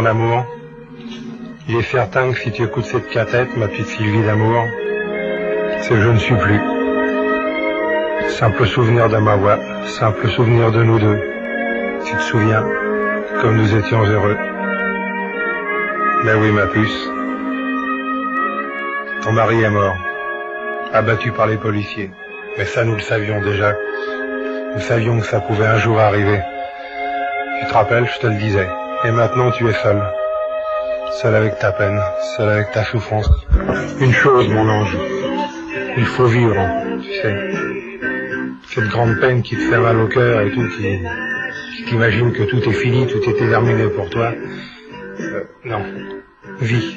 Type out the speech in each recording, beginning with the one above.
mon amour. Il est certain que si tu écoutes cette cassette, ma petite Sylvie d'amour, c'est que je ne suis plus. Simple souvenir de ma voix, simple souvenir de nous deux. Tu te souviens, comme nous étions heureux. Mais oui, ma puce, ton mari est mort, abattu par les policiers. Mais ça, nous le savions déjà. Nous savions que ça pouvait un jour arriver. Tu te rappelles, je te le disais. Et maintenant, tu es seul. Seul avec ta peine, seul avec ta souffrance. Une chose, mon ange, il faut vivre, tu sais. Cette grande peine qui te fait mal au cœur et tout, qui t'imagine que tout est fini, tout est terminé pour toi. Non. Vis.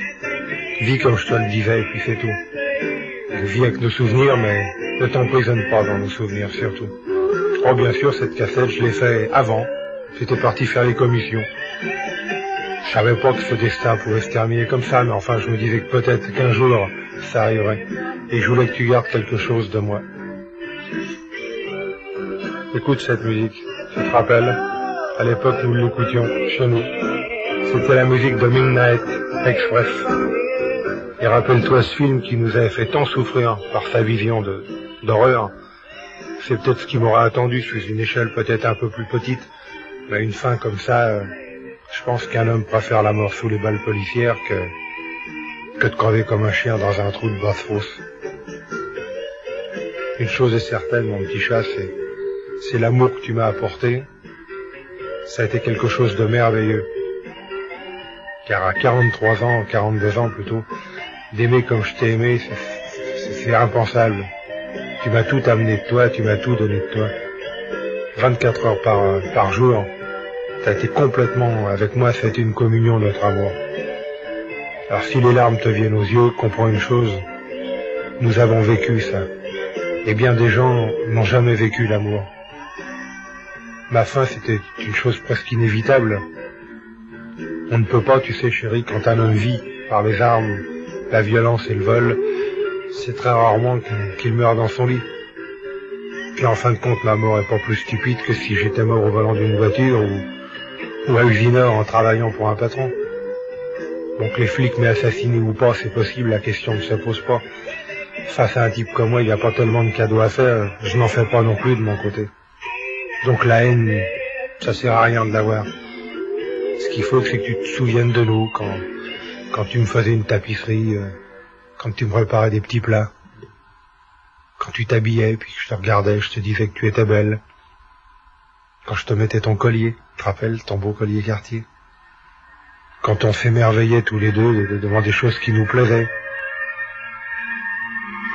Vis comme je te le disais, et puis c'est tout. Vis avec nos souvenirs, mais ne t'emprisonne pas dans nos souvenirs, surtout. Oh, bien sûr, cette cassette, je l'ai fait avant. J'étais parti faire les commissions. Je savais pas que ce destin pouvait se terminer comme ça, mais enfin, je me disais que peut-être qu'un jour, ça arriverait. Et je voulais que tu gardes quelque chose de moi. Écoute cette musique. Tu te rappelles? À l'époque, nous l'écoutions chez nous. C'était la musique de Midnight Express. Et rappelle-toi ce film qui nous avait fait tant souffrir par sa vision d'horreur. C'est peut-être ce qui m'aura attendu sous une échelle peut-être un peu plus petite. Mais une fin comme ça, je pense qu'un homme préfère la mort sous les balles policières que de crever comme un chien dans un trou de basse-fosse. Une chose est certaine, mon petit chat, c'est l'amour que tu m'as apporté. Ça a été quelque chose de merveilleux. Car à 43 ans, 42 ans plutôt, d'aimer comme je t'ai aimé, c'est impensable. Tu m'as tout amené de toi, tu m'as tout donné de toi. 24 heures par jour, t'as été complètement avec moi, c'était une communion notre amour. Alors si les larmes te viennent aux yeux, comprends une chose, nous avons vécu ça. Et bien des gens n'ont jamais vécu l'amour. Ma fin, c'était une chose presque inévitable. On ne peut pas, tu sais chérie, quand un homme vit par les armes, la violence et le vol, c'est très rarement qu'il meurt dans son lit. Puis en fin de compte, ma mort est pas plus stupide que si j'étais mort au volant d'une voiture ou à usineur en travaillant pour un patron. Donc les flics m'aient assassiné ou pas, c'est possible, la question ne se pose pas. Face à un type comme moi, il n'y a pas tellement de cadeaux à faire, je n'en fais pas non plus de mon côté. Donc la haine, ça sert à rien de l'avoir. Ce qu'il faut, c'est que tu te souviennes de nous quand tu me faisais une tapisserie, quand tu me préparais des petits plats, quand tu t'habillais, puis que je te regardais, je te disais que tu étais belle, quand je te mettais ton collier, tu te rappelles, ton beau collier Cartier, quand on s'émerveillait tous les deux devant des choses qui nous plaisaient,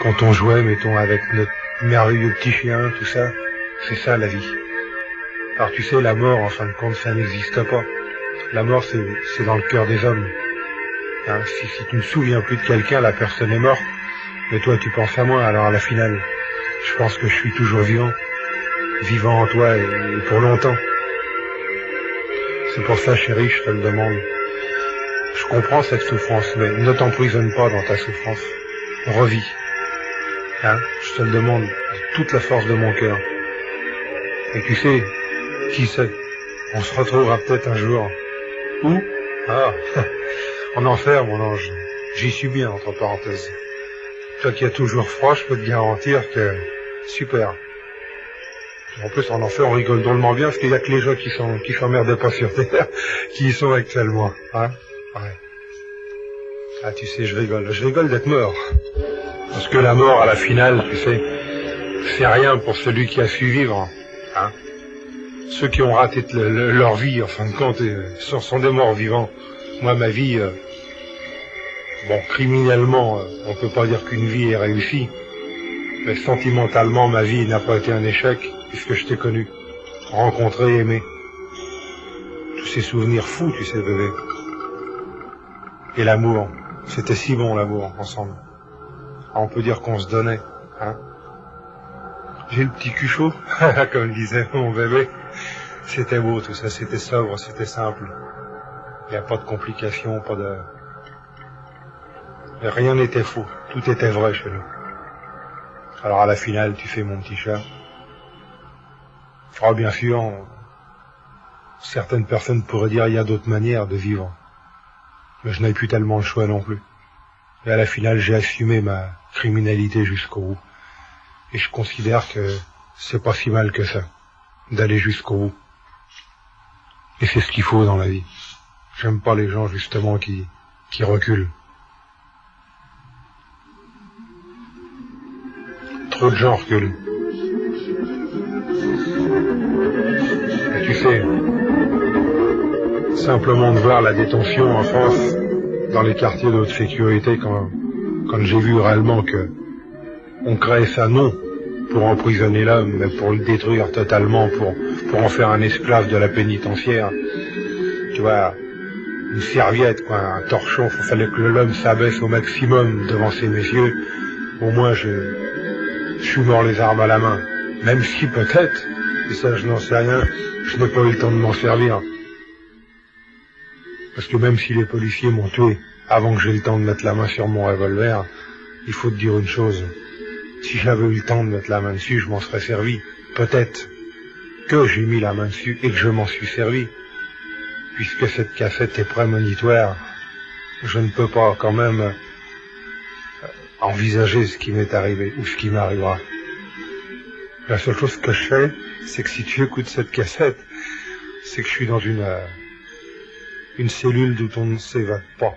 quand on jouait, mettons, avec notre merveilleux petit chien, tout ça, c'est ça la vie. Alors tu sais, la mort, en fin de compte, ça n'existe pas. La mort, c'est dans le cœur des hommes. Hein, si tu ne te souviens plus de quelqu'un, la personne est morte. Mais toi, tu penses à moi, alors à la finale, je pense que je suis toujours vivant. Vivant en toi et pour longtemps. C'est pour ça, chérie, je te le demande. Je comprends cette souffrance, mais ne t'emprisonne pas dans ta souffrance. Revis. Hein, je te le demande de toute la force de mon cœur. Et tu sais, qui sait, on se retrouvera peut-être un jour. Où? Ah, en enfer, mon ange. J'y suis bien, entre parenthèses. Toi qui as toujours froid, je peux te garantir que... Super. En plus, en enfer, on rigole drôlement bien, parce qu'il y a que les gens qui s'emmerdent pas sur Terre, qui y sont actuellement. Hein? Ouais. Ah, tu sais, je rigole d'être mort. Parce que la mort, à la finale, tu sais, c'est rien pour celui qui a su vivre. Hein? Ceux qui ont raté leur vie, en fin de compte, sont des morts vivants. Moi, ma vie, bon, criminellement, on peut pas dire qu'une vie est réussie, mais sentimentalement, ma vie n'a pas été un échec, puisque je t'ai connu, rencontré, aimé. Tous ces souvenirs fous, tu sais, bébé. Et l'amour, c'était si bon, l'amour, ensemble. On peut dire qu'on se donnait, hein. J'ai le petit cul chaud, comme disait mon bébé. C'était beau tout ça, c'était sobre, c'était simple. Il n'y a pas de complications, pas de... Et rien n'était faux, tout était vrai chez nous. Alors à la finale, tu fais mon petit chat. Alors bien sûr, certaines personnes pourraient dire il y a d'autres manières de vivre. mais je n'avais plus tellement le choix non plus. Et à la finale, j'ai assumé ma criminalité jusqu'au bout. Et je considère que c'est pas si mal que ça, d'aller jusqu'au bout. Et c'est ce qu'il faut dans la vie. J'aime pas les gens, justement, qui reculent. Trop de gens reculent. Et tu sais, simplement de voir la détention en France, dans les quartiers de haute sécurité, quand j'ai vu réellement que on créait ça non pour emprisonner l'homme, mais pour le détruire totalement, pour en faire un esclave de la pénitentiaire. Tu vois, une serviette, quoi, un torchon, il fallait que l'homme s'abaisse au maximum devant ces messieurs. Au moins, je suis mort les armes à la main. Même si peut-être, et ça je n'en sais rien, je n'ai pas eu le temps de m'en servir. Parce que même si les policiers m'ont tué avant que j'aie le temps de mettre la main sur mon revolver, il faut te dire une chose. Si j'avais eu le temps de mettre la main dessus, je m'en serais servi. Peut-être que j'ai mis la main dessus et que je m'en suis servi. Puisque cette cassette est prémonitoire, je ne peux pas quand même envisager ce qui m'est arrivé ou ce qui m'arrivera. La seule chose que je sais, c'est que si tu écoutes cette cassette, c'est que je suis dans une cellule d'où on ne s'évade pas.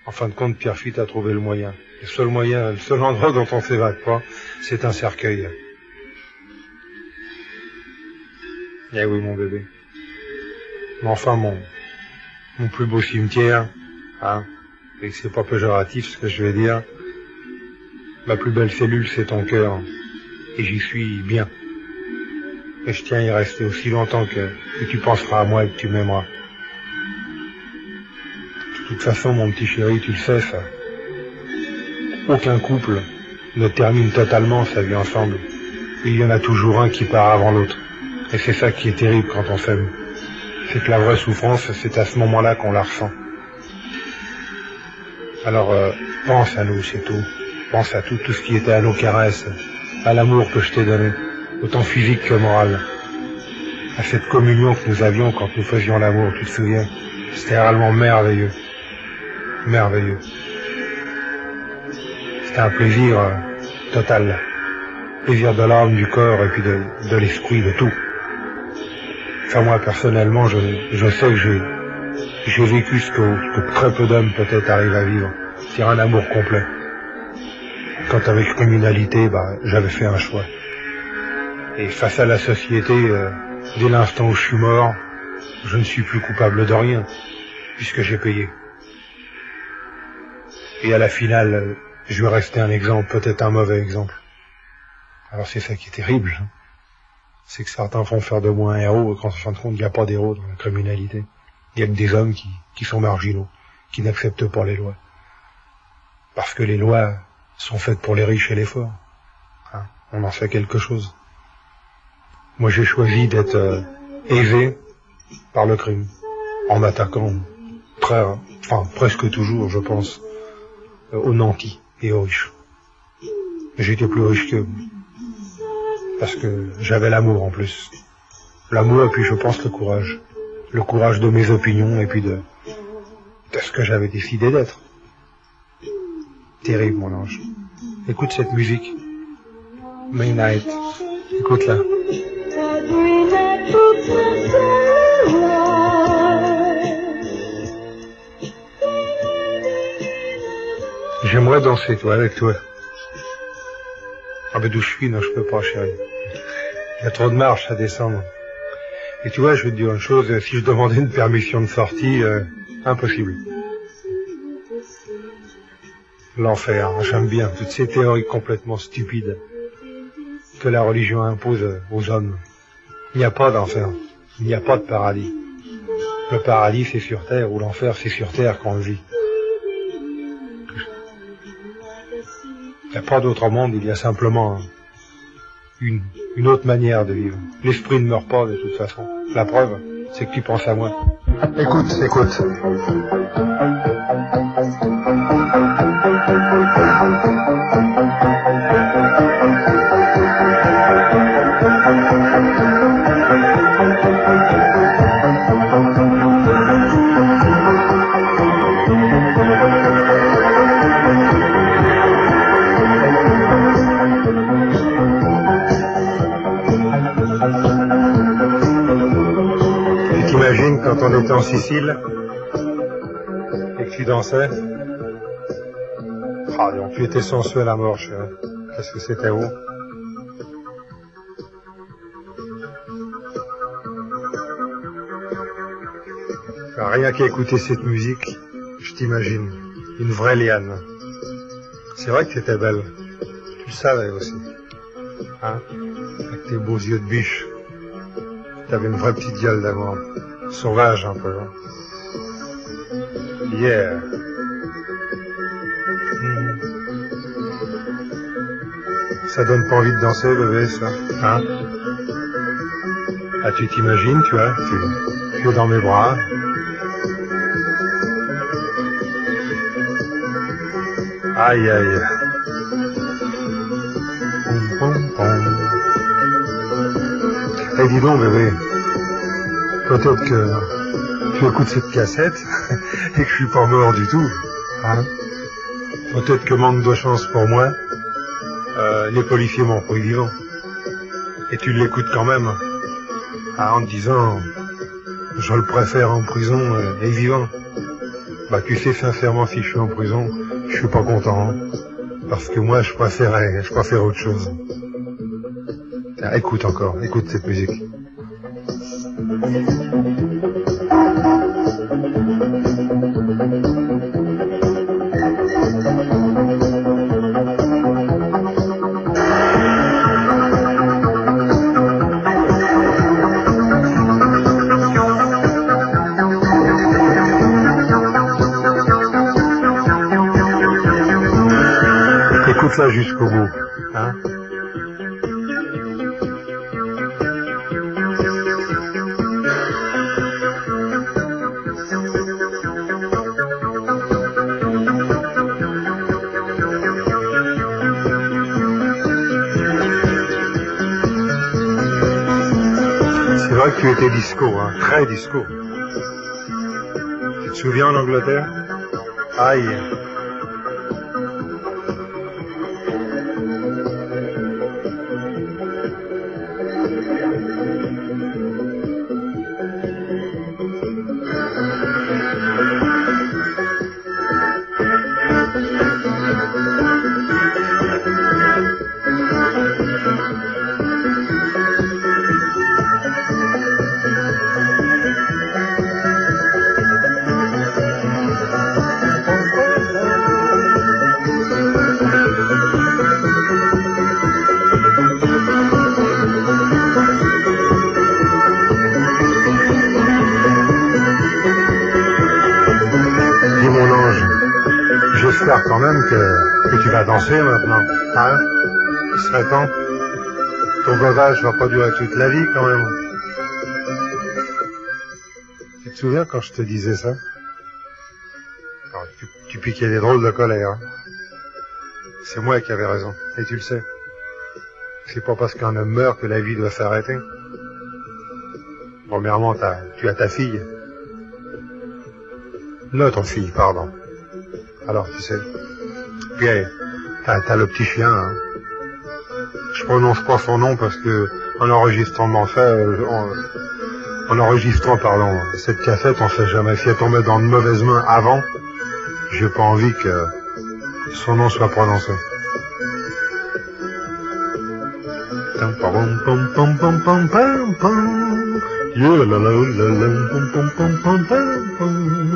En fin de compte, Pierrefitte a trouvé le moyen. Le seul endroit dont on ne s'évade pas, c'est un cercueil. Eh oui, mon bébé. Mais enfin, mon plus beau cimetière, hein, et que c'est pas péjoratif ce que je vais dire, ma plus belle cellule, c'est ton cœur. Et j'y suis bien. Et je tiens à y rester aussi longtemps que tu penseras à moi et que tu m'aimeras. De toute façon, mon petit chéri, tu le sais, ça. Aucun couple ne termine totalement sa vie ensemble. Il y en a toujours un qui part avant l'autre. Et c'est ça qui est terrible quand on s'aime. C'est que la vraie souffrance, c'est à ce moment-là qu'on la ressent. Alors, pense à nous, c'est tout. Pense à tout ce qui était à nos caresses, à l'amour que je t'ai donné, autant physique que moral. À cette communion que nous avions quand nous faisions l'amour, tu te souviens? C'était réellement merveilleux. Merveilleux. C'était un plaisir total. Plaisir de l'âme, du corps et puis de l'esprit, de tout. Enfin, moi, personnellement, je sais que j'ai vécu ce que très peu d'hommes peut-être arrivent à vivre. C'est un amour complet. Quand avec criminalité, j'avais fait un choix. Et face à la société, dès l'instant où je suis mort, je ne suis plus coupable de rien, puisque j'ai payé. Et à la finale, je vais rester un exemple, peut-être un mauvais exemple. Alors c'est ça qui est terrible, hein. C'est que certains font faire de moi un héros, et qu'en fin de compte, il n'y a pas d'héros dans la criminalité. Il y a que des hommes qui sont marginaux, qui n'acceptent pas les lois. Parce que les lois sont faites pour les riches et les forts. Hein, on en sait quelque chose. Moi, j'ai choisi d'être aisé par le crime, en m'attaquant presque toujours, je pense, aux nantis et aux riches. J'étais plus riche qu'eux, parce que j'avais l'amour en plus. L'amour et puis je pense le courage. Le courage de mes opinions et puis de ce que j'avais décidé d'être. Terrible, mon ange. Écoute cette musique. Midnight. Écoute-la. J'aimerais danser, toi, avec toi. Ah ben d'où je suis, non, je peux pas, chérie. Il y a trop de marche à descendre. Et tu vois, je vais te dire une chose, si je demandais une permission de sortie, impossible. L'enfer, j'aime bien toutes ces théories complètement stupides que la religion impose aux hommes. Il n'y a pas d'enfer, il n'y a pas de paradis. Le paradis, c'est sur terre, ou l'enfer, c'est sur terre qu'on le vit. Il n'y a pas d'autre monde, il y a simplement une autre manière de vivre. L'esprit ne meurt pas de toute façon. La preuve, c'est que tu penses à moi. Écoute, écoute. étais en Sicile et que tu dansais. Ah, donc tu étais sensuel à mort, chérie. Qu'est-ce que c'était beau. Rien qu'à écouter cette musique, je t'imagine, une vraie liane. C'est vrai que t'étais belle. Tu le savais aussi. Hein? Avec tes beaux yeux de biche. T'avais une vraie petite gueule d'amour. Sauvage un peu. Hein? Yeah. Ça donne pas envie de danser, bébé, ça. Hein? Ah, tu t'imagines, tu vois, tu es dans mes bras. Aïe, aïe. Eh, dis donc, bébé, peut-être que tu écoutes cette cassette et que je suis pas mort du tout. Hein? Peut-être que manque de chance pour moi, les policiers m'ont pris vivant. Et tu l'écoutes quand même, en te disant, je le préfère en prison et vivant. Bah, tu sais sincèrement, si je suis en prison, je suis pas content, hein, parce que moi je préfère autre chose. Tiens, écoute encore, écoute cette musique. Écoute ça jusqu'au bout, hein. C'est vrai que tu étais disco, hein, très disco. Tu te souviens en Angleterre? Aïe. J'espère quand même que tu vas danser maintenant, hein? Il serait temps. Ton veuvage va pas durer toute la vie quand même. Tu te souviens quand je te disais ça? Alors, tu piquais des drôles de colère. Hein? C'est moi qui avais raison, et tu le sais. C'est pas parce qu'un homme meurt que la vie doit s'arrêter. Premièrement, tu as ta fille. Notre fille, pardon. Alors, tu sais, puis t'as le petit chien, hein. Je prononce pas son nom parce que en enregistrant cette cassette, on sait jamais si elle tombait dans de mauvaises mains avant. J'ai pas envie que son nom soit prononcé. Yeah, la la la la, pom pom pom pom pom.